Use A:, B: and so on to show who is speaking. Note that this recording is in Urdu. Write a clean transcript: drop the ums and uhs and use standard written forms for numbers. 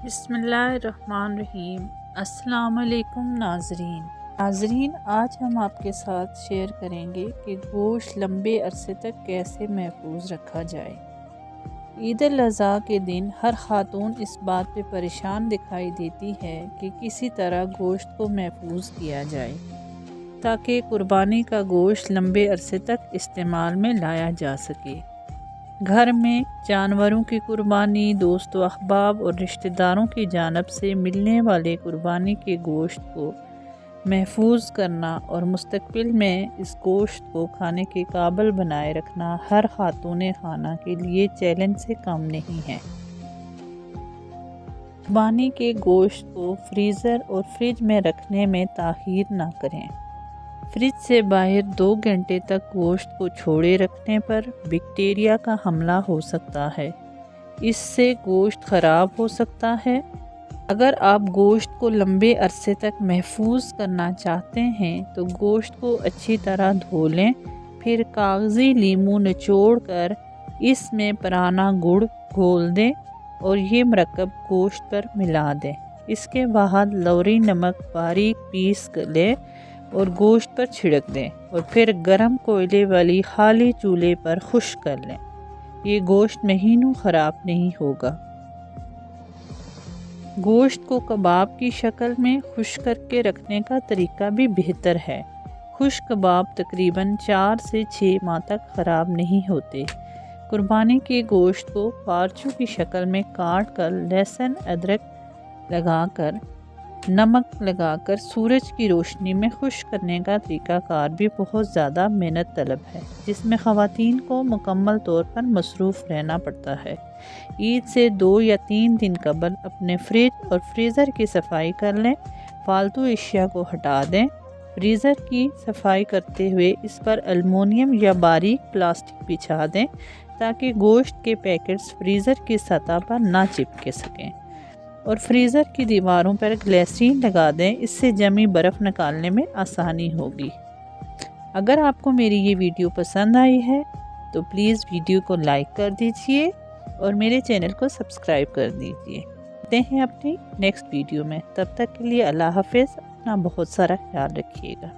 A: بسم اللہ الرحمن الرحیم۔ السلام علیکم ناظرین، آج ہم آپ کے ساتھ شیئر کریں گے کہ گوشت لمبے عرصے تک کیسے محفوظ رکھا جائے۔ عید الاضحیٰ کے دن ہر خاتون اس بات پہ پریشان دکھائی دیتی ہے کہ کسی طرح گوشت کو محفوظ کیا جائے تاکہ قربانی کا گوشت لمبے عرصے تک استعمال میں لایا جا سکے۔ گھر میں جانوروں کی قربانی، دوست و احباب اور رشتہ داروں کی جانب سے ملنے والے قربانی کے گوشت کو محفوظ کرنا اور مستقبل میں اس گوشت کو کھانے کے قابل بنائے رکھنا ہر خاتون خانہ کے لیے چیلنج سے کم نہیں ہے۔ قربانی کے گوشت کو فریزر اور فریج میں رکھنے میں تاخیر نہ کریں۔ فریج سے باہر 2 گھنٹے تک گوشت کو چھوڑے رکھنے پر بیکٹیریا کا حملہ ہو سکتا ہے۔ اس سے گوشت خراب ہو سکتا ہے۔ اگر آپ گوشت کو لمبے عرصے تک محفوظ کرنا چاہتے ہیں تو گوشت کو اچھی طرح دھو لیں، پھر کاغذی لیموں نچوڑ کر اس میں پرانا گڑ گھول دیں اور یہ مرکب گوشت پر ملا دیں۔ اس کے بعد لوری نمک باریک پیس لیں اور گوشت پر چھڑک دیں اور پھر گرم کوئلے والی خالی چولہے پر خشک کر لیں۔ یہ گوشت مہینوں خراب نہیں ہوگا۔ گوشت کو کباب کی شکل میں خشک کر کے رکھنے کا طریقہ بھی بہتر ہے۔ خشک کباب تقریباً 4 سے 6 ماہ تک خراب نہیں ہوتے۔ قربانی کے گوشت کو پارچوں کی شکل میں کاٹ کر لہسن ادرک لگا کر نمک لگا کر سورج کی روشنی میں خشک کرنے کا طریقہ کار بھی بہت زیادہ محنت طلب ہے، جس میں خواتین کو مکمل طور پر مصروف رہنا پڑتا ہے۔ عید سے 2 یا 3 دن قبل اپنے فریج اور فریزر کی صفائی کر لیں، فالتو اشیاء کو ہٹا دیں۔ فریزر کی صفائی کرتے ہوئے اس پر ایلومینیم یا باریک پلاسٹک بچھا دیں تاکہ گوشت کے پیکٹس فریزر کی سطح پر نہ چپک سکیں، اور فریزر کی دیواروں پر گلیسرین لگا دیں۔ اس سے جمی برف نکالنے میں آسانی ہوگی۔ اگر آپ کو میری یہ ویڈیو پسند آئی ہے تو پلیز ویڈیو کو لائک کر دیجئے اور میرے چینل کو سبسکرائب کر دیجئے۔ ملتے ہیں اپنی نیکسٹ ویڈیو میں، تب تک کے لیے اللہ حافظ۔ اپنا بہت سارا خیال رکھیے گا۔